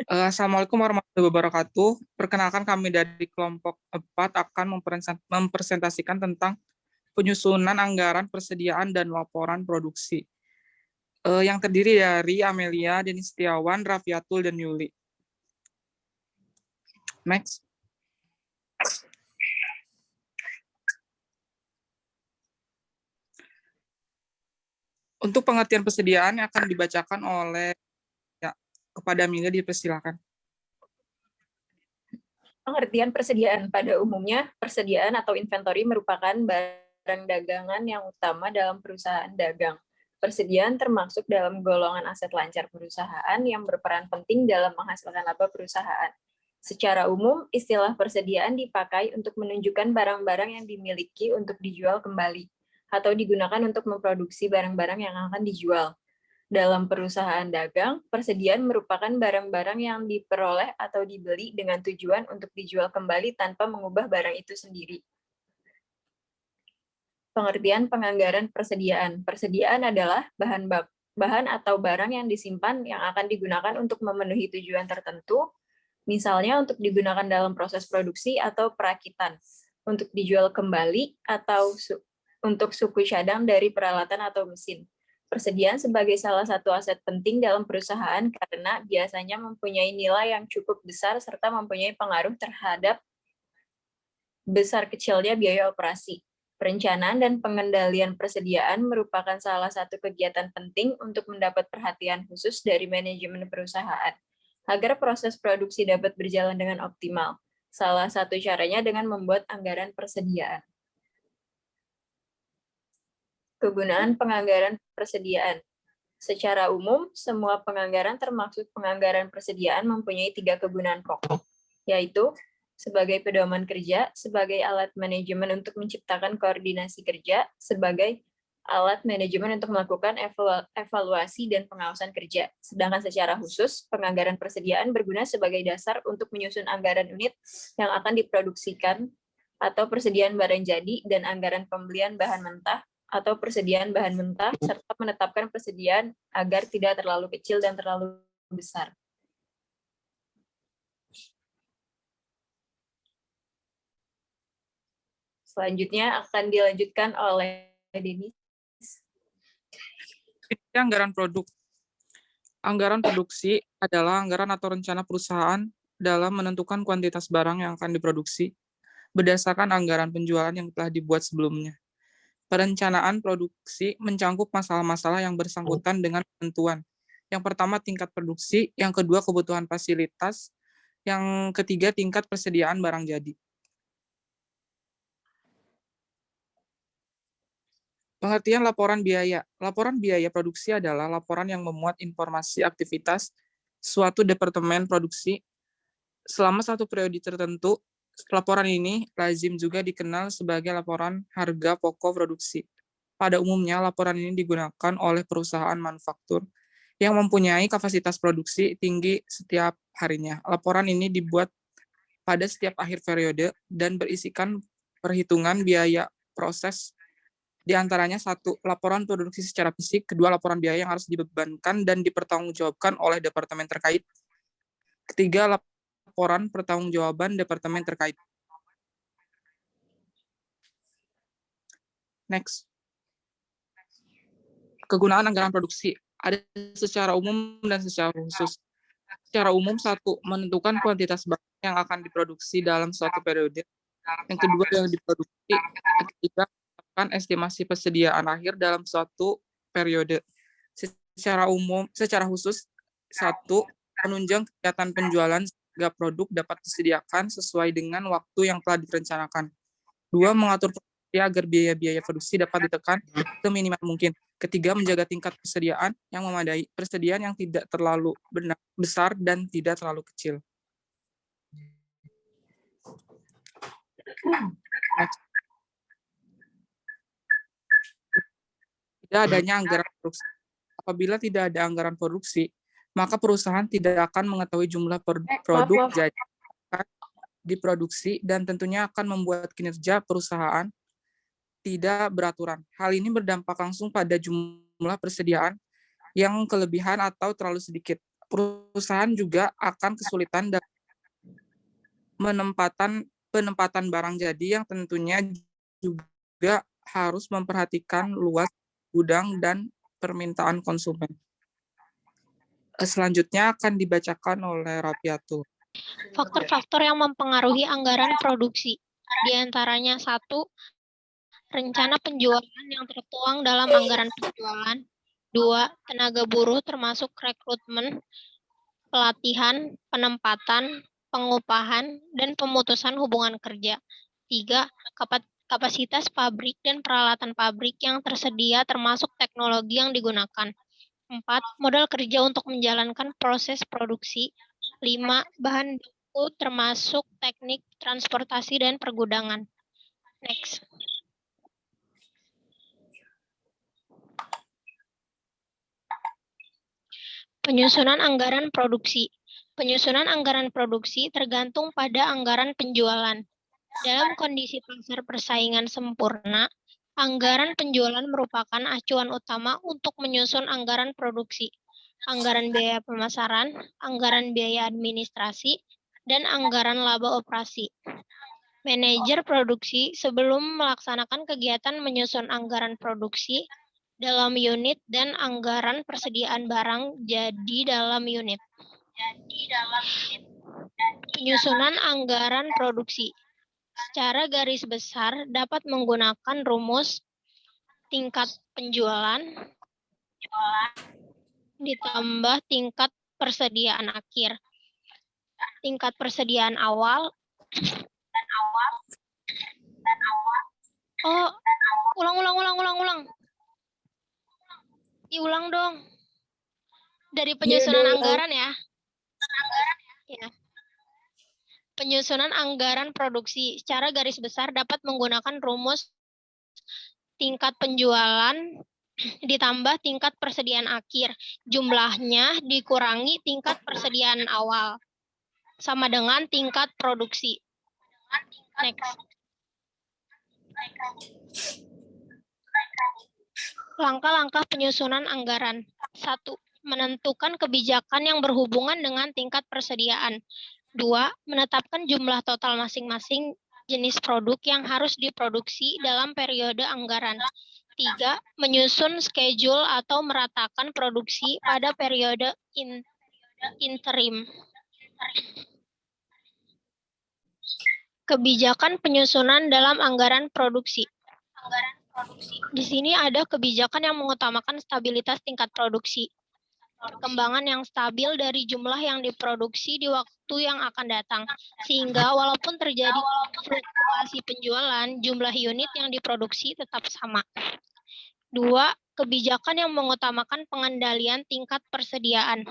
Assalamualaikum warahmatullahi wabarakatuh. Perkenalkan kami dari kelompok 4 akan mempresentasikan tentang penyusunan anggaran persediaan dan laporan produksi. Yang terdiri dari Amelia, Denis Setiawan, Raffiatul, dan Yuli. Next. Untuk pengertian persediaan akan dibacakan oleh kepada Amelia, dipersilakan. Pengertian persediaan pada umumnya, persediaan atau inventory merupakan barang dagangan yang utama dalam perusahaan dagang. Persediaan termasuk dalam golongan aset lancar perusahaan yang berperan penting dalam menghasilkan laba perusahaan. Secara umum, istilah persediaan dipakai untuk menunjukkan barang-barang yang dimiliki untuk dijual kembali atau digunakan untuk memproduksi barang-barang yang akan dijual. Dalam perusahaan dagang, persediaan merupakan barang-barang yang diperoleh atau dibeli dengan tujuan untuk dijual kembali tanpa mengubah barang itu sendiri. Pengertian penganggaran persediaan. Persediaan adalah bahan atau barang yang disimpan yang akan digunakan untuk memenuhi tujuan tertentu, misalnya untuk digunakan dalam proses produksi atau perakitan, untuk dijual kembali, atau untuk suku cadang dari peralatan atau mesin. Persediaan sebagai salah satu aset penting dalam perusahaan karena biasanya mempunyai nilai yang cukup besar serta mempunyai pengaruh terhadap besar kecilnya biaya operasi. Perencanaan dan pengendalian persediaan merupakan salah satu kegiatan penting untuk mendapat perhatian khusus dari manajemen perusahaan agar proses produksi dapat berjalan dengan optimal. Salah satu caranya dengan membuat anggaran persediaan. Kegunaan penganggaran persediaan. Secara umum, semua penganggaran termasuk penganggaran persediaan mempunyai 3 kegunaan pokok, yaitu sebagai pedoman kerja, sebagai alat manajemen untuk menciptakan koordinasi kerja, sebagai alat manajemen untuk melakukan evaluasi dan pengawasan kerja. Sedangkan secara khusus, penganggaran persediaan berguna sebagai dasar untuk menyusun anggaran unit yang akan diproduksikan atau persediaan barang jadi dan anggaran pembelian bahan mentah atau persediaan bahan mentah, serta menetapkan persediaan agar tidak terlalu kecil dan terlalu besar. Selanjutnya akan dilanjutkan oleh Denis. Anggaran produk. Anggaran produksi adalah anggaran atau rencana perusahaan dalam menentukan kuantitas barang yang akan diproduksi berdasarkan anggaran penjualan yang telah dibuat sebelumnya. Perencanaan produksi mencangkup masalah-masalah yang bersangkutan dengan penentuan. Yang pertama, tingkat produksi. Yang kedua, kebutuhan fasilitas. Yang ketiga, tingkat persediaan barang jadi. Pengertian laporan biaya. Laporan biaya produksi adalah laporan yang memuat informasi aktivitas suatu departemen produksi selama satu periode tertentu. Laporan ini lazim juga dikenal sebagai laporan harga pokok produksi. Pada umumnya, laporan ini digunakan oleh perusahaan manufaktur yang mempunyai kapasitas produksi tinggi setiap harinya. Laporan ini dibuat pada setiap akhir periode dan berisikan perhitungan biaya proses, di antaranya 1. Laporan produksi secara fisik, 2. Laporan biaya yang harus dibebankan dan dipertanggungjawabkan oleh departemen terkait, 3. Laporan pertanggungjawaban departemen terkait. Next. Kegunaan anggaran produksi ada secara umum dan secara khusus. Secara umum, 1. Menentukan kuantitas barang yang akan diproduksi dalam suatu periode. Yang kedua, yang diproduksi. Ketiga, menetapkan estimasi persediaan akhir dalam suatu periode. Secara khusus, 1. Menunjang kegiatan penjualan sehingga produk dapat disediakan sesuai dengan waktu yang telah direncanakan. 2. Mengatur produksi agar biaya-biaya produksi dapat ditekan seminimal mungkin. Ketiga, menjaga tingkat persediaan yang memadai, persediaan yang tidak terlalu besar dan tidak terlalu kecil. Next. Tidak adanya anggaran produksi. Apabila tidak ada anggaran produksi, maka perusahaan tidak akan mengetahui jumlah produk jadi diproduksi dan tentunya akan membuat kinerja perusahaan tidak beraturan. Hal ini berdampak langsung pada jumlah persediaan yang kelebihan atau terlalu sedikit. perusahaan juga akan kesulitan dalam penempatan barang jadi yang tentunya juga harus memperhatikan luas gudang dan permintaan konsumen. Selanjutnya akan dibacakan oleh Rapiatul. Faktor-faktor yang mempengaruhi anggaran produksi. Di antaranya 1. Rencana penjualan yang tertuang dalam anggaran penjualan. 2. Tenaga buruh termasuk rekrutmen, pelatihan, penempatan, pengupahan, dan pemutusan hubungan kerja. 3. Kapasitas pabrik dan peralatan pabrik yang tersedia termasuk teknologi yang digunakan. 4. Modal kerja untuk menjalankan proses produksi. 5. Bahan baku termasuk teknik transportasi dan pergudangan. Next. Penyusunan anggaran produksi. Penyusunan anggaran produksi tergantung pada anggaran penjualan. Dalam kondisi pasar persaingan sempurna, anggaran penjualan merupakan acuan utama untuk menyusun anggaran produksi, anggaran biaya pemasaran, anggaran biaya administrasi, dan anggaran laba operasi. Manajer produksi sebelum melaksanakan kegiatan menyusun anggaran produksi dalam unit dan anggaran persediaan barang jadi dalam unit. Penyusunan anggaran produksi. Secara garis besar dapat menggunakan rumus tingkat penjualan ditambah tingkat persediaan akhir. Tingkat persediaan awal. Oh, ulang. Diulang dong. Dari penyusunan anggaran ya. Ya. Penyusunan anggaran produksi secara garis besar dapat menggunakan rumus tingkat penjualan ditambah tingkat persediaan akhir. Jumlahnya dikurangi tingkat persediaan awal. Sama dengan tingkat produksi. Next. Langkah-langkah penyusunan anggaran. 1. Menentukan kebijakan yang berhubungan dengan tingkat persediaan. 2. Menetapkan jumlah total masing-masing jenis produk yang harus diproduksi dalam periode anggaran. 3. Menyusun schedule atau meratakan produksi pada periode interim. Kebijakan penyusunan dalam anggaran produksi. Di sini ada kebijakan yang mengutamakan stabilitas tingkat produksi. Perkembangan yang stabil dari jumlah yang diproduksi di waktu yang akan datang, sehingga walaupun terjadi fluktuasi penjualan, jumlah unit yang diproduksi tetap sama. 2. Kebijakan yang mengutamakan pengendalian tingkat persediaan.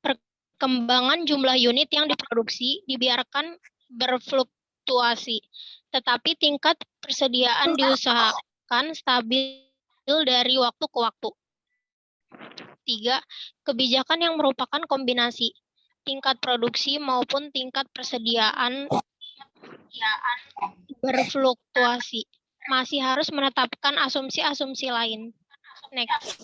Perkembangan jumlah unit yang diproduksi dibiarkan berfluktuasi, tetapi tingkat persediaan diusahakan stabil dari waktu ke waktu. 3. Kebijakan yang merupakan kombinasi tingkat produksi maupun tingkat persediaan berfluktuasi. Masih harus menetapkan asumsi-asumsi lain. Next.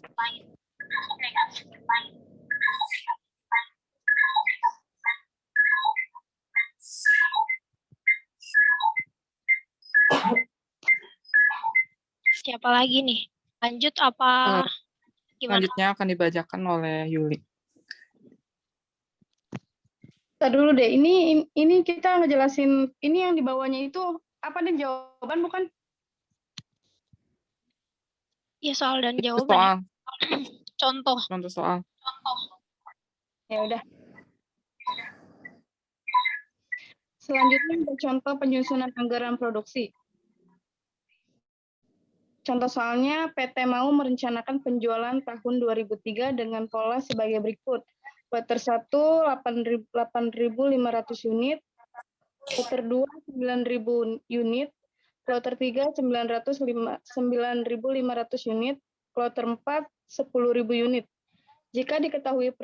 Siapa lagi nih? Lanjut apa gimana? Selanjutnya akan dibacakan oleh Yuli. Tadi dulu deh, ini kita ngejelasin ini yang di bawahnya itu apa dan jawaban bukan? Ya, soal dan Itu jawaban. soal. Contoh soal. Ya udah. Selanjutnya ada contoh penyusunan anggaran produksi. Contoh soalnya, PT mau merencanakan penjualan tahun 2003 dengan pola sebagai berikut. Kloter 1, 8.500 unit. Kloter 2, 9.000 unit. Kloter 3, 9.500 unit. Kloter 4, 10.000 unit. Jika diketahui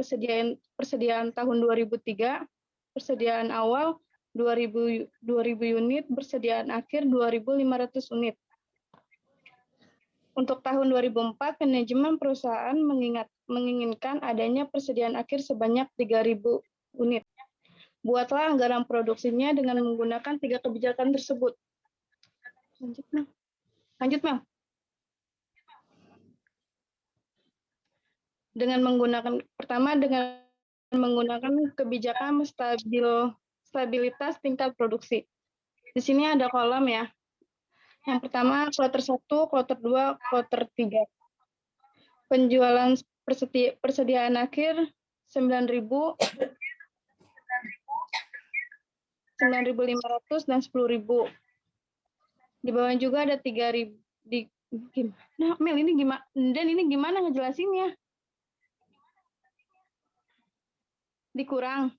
persediaan tahun 2003, persediaan awal 2.000 unit, persediaan akhir 2.500 unit. Untuk tahun 2004, manajemen perusahaan menginginkan adanya persediaan akhir sebanyak 3.000 unit. Buatlah anggaran produksinya dengan menggunakan 3 kebijakan tersebut. Lanjut, Mel. Dengan menggunakan kebijakan stabilitas tingkat produksi. Di sini ada kolom ya. Yang pertama, kloter 1, kloter 2, kloter 3. Penjualan persediaan akhir 9.000, 9.500 dan 10.000. Di bawah juga ada 3.000. Nah, Mel, ini gimana? Dan ini gimana ngejelasinnya? Dikurang.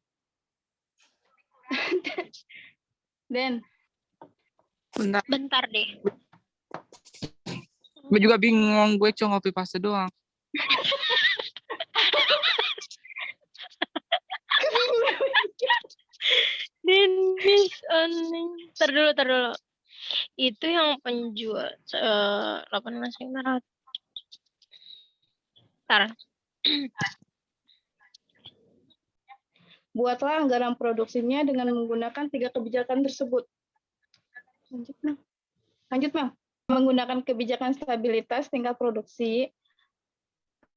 Dan Bentar deh. Gue juga bingung, gue cuma copy paste doang. Denis, tar dulu. Itu yang penjual 18.500. Tar. Buatlah anggaran produksinya dengan menggunakan 3 kebijakan tersebut. Lanjut, Mel. Menggunakan kebijakan stabilitas tingkat produksi,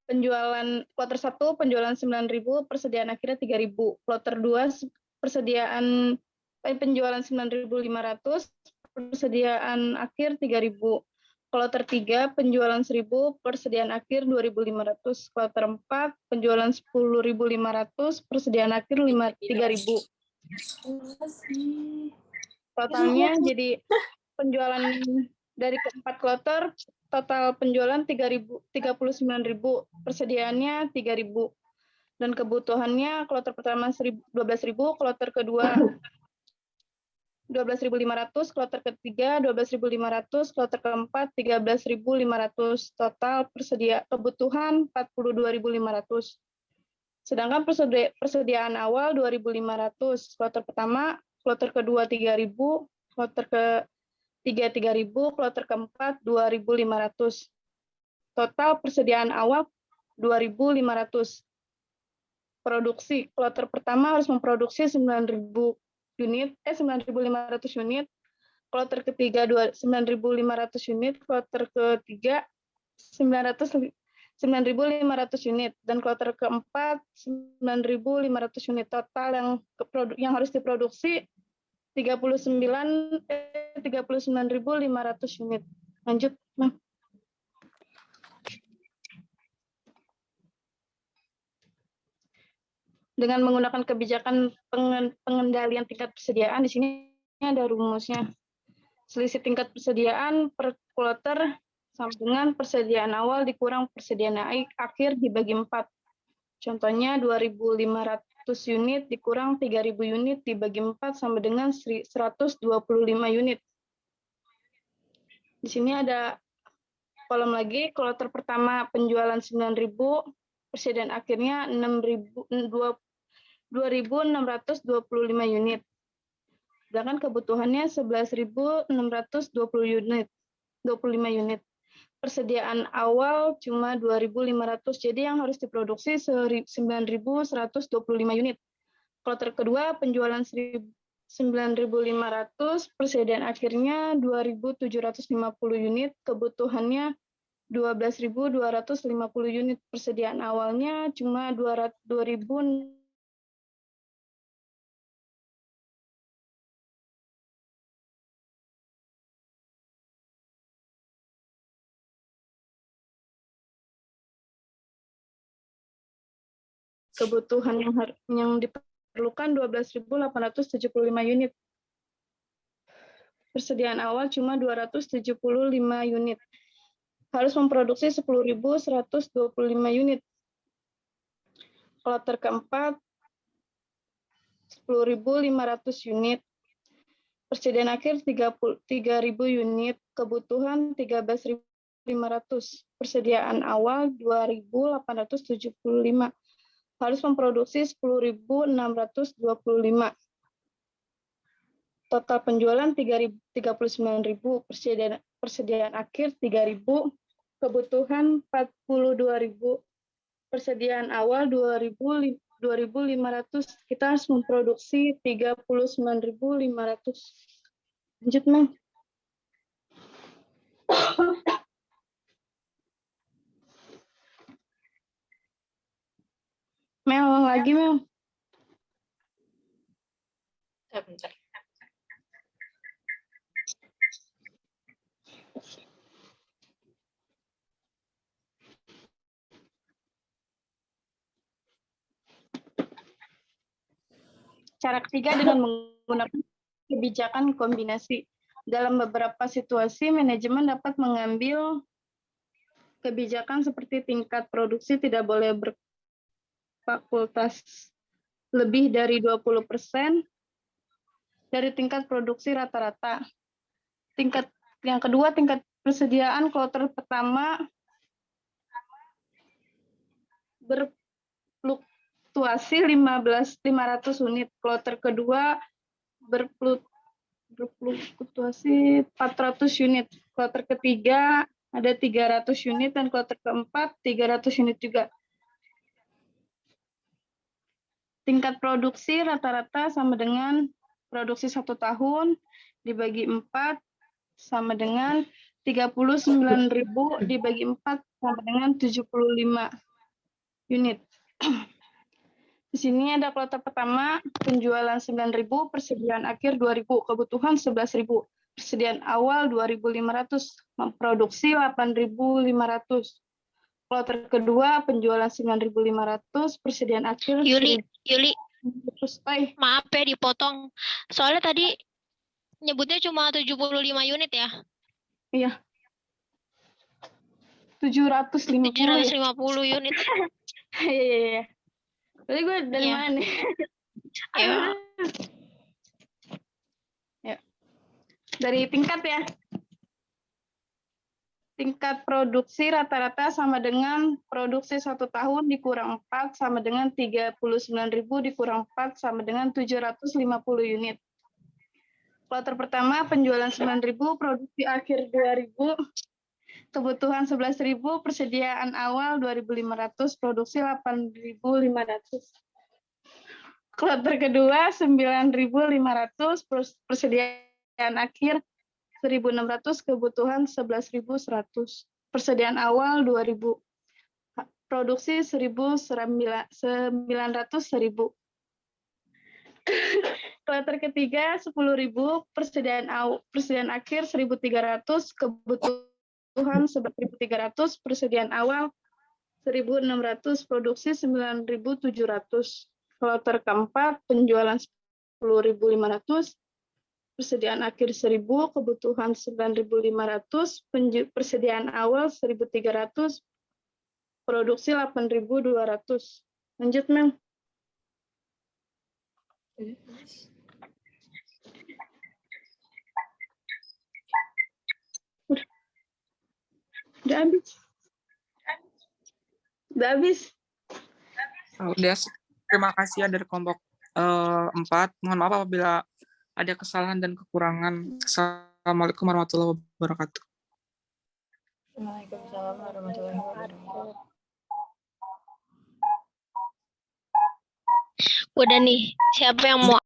kloter 1 penjualan 9.000, persediaan akhirnya 3.000. Kloter 2 penjualan 9.500, persediaan akhir 3.000. Kloter 3 penjualan 1.000, persediaan akhir 2.500. Kloter 4 penjualan 10.500, persediaan akhir 3.000. Totalnya jadi penjualan dari keempat kloter, total penjualan 39.000, persediaannya 3.000. Dan kebutuhannya kloter pertama 12.000, kloter kedua 12.500, kloter ketiga 12.500, kloter keempat 13.500. Total kebutuhan 42.500. Sedangkan persediaan awal 2.500. Kloter pertama, kloter kedua 3.000, kloter ketiga 3.000, kloter keempat 2.500. Total persediaan awal 2.500. Produksi, kloter pertama harus memproduksi 9.500 unit, kloter ketiga 9.500 unit, kloter ketiga 9.500 unit, dan kloter keempat 9.500 unit. Total yang harus diproduksi 39.500 unit. Lanjut, Mam. Dengan menggunakan kebijakan pengendalian tingkat persediaan, di sini ada rumusnya. Selisih tingkat persediaan per kloter sama dengan persediaan awal dikurang persediaan akhir dibagi 4. Contohnya 2.500 unit dikurang 3.000 unit dibagi 4 sama dengan 125 unit. Di sini ada kolom lagi, kloter pertama penjualan 9.000, persediaan akhirnya 2.625 unit. Sedangkan kebutuhannya 11.625 unit. Persediaan awal cuma 2.500, jadi yang harus diproduksi 9.125 unit. Kloter kedua penjualan 9.500, persediaan akhirnya 2.750 unit, kebutuhannya 12.250 unit. Persediaan awalnya cuma 2.000. Kebutuhan yang diperlukan 12.875 unit. Persediaan awal cuma 275 unit. Harus memproduksi 10.125 unit. Kloter keempat 10.500 unit. Persediaan akhir 3.000 unit. Kebutuhan 13.500. Persediaan awal 2.875. Harus memproduksi 10.625. Total penjualan 39.000, persediaan akhir 3.000, kebutuhan 42.000. persediaan awal 2.500, kita harus memproduksi 39.500. Lanjut, Mel. Mel, lagi, Mel. Bentar. Cara ketiga dengan menggunakan kebijakan kombinasi. Dalam beberapa situasi, manajemen dapat mengambil kebijakan seperti tingkat produksi tidak boleh berfakultas lebih dari 20% dari tingkat produksi rata-rata. Yang kedua, tingkat persediaan kloter pertama berfluktuasi 500 unit. Kloter kedua berfluktuasi 400 unit. Kloter ketiga ada 300 unit dan kloter keempat 300 unit juga. Tingkat produksi rata-rata sama dengan produksi 1 tahun dibagi 4 sama dengan 39.000 dibagi 4 sama dengan 75 unit. Di sini ada kloter pertama, penjualan 9.000, persediaan akhir 2.000, kebutuhan 11.000, persediaan awal 2.500, memproduksi 8.500. Kloter kedua, penjualan 9.500, persediaan akhir Yuli, 1.000. maaf ya dipotong. Soalnya tadi nyebutnya cuma 75 unit ya? Iya. 750. 750 unit. Iya. Tadi gue dari Iya. mana nih? Ya. Ya. Dari tingkat ya. Tingkat produksi rata-rata sama dengan produksi 1 tahun dikurang 4 sama dengan 39.000 dikurang 4 sama dengan 750 unit. Kloter pertama penjualan 9.000, produksi akhir 2.000, kebutuhan 11.000, persediaan awal 2.500, produksi 8.500. Kloter kedua 9.500, persediaan akhir 1.600, kebutuhan 11.100. Persediaan awal 2.000. Produksi 1.900, 1.000. Kloter ketiga 10.000, persediaan akhir 1.300, kebutuhan 11.300, persediaan awal 1.600, produksi 9.700. Kloter keempat penjualan 10.500, persediaan akhir 1.000, kebutuhan 9.500, persediaan awal 1.300, produksi 8.200. Lanjut, Mel. Udah habis. Udah habis. Udah, terima kasih ya dari kelompok 4. Mohon maaf apabila ada kesalahan dan kekurangan. Assalamualaikum warahmatullahi wabarakatuh. Waalaikumsalam warahmatullahi wabarakatuh. Udah nih, siapa yang mau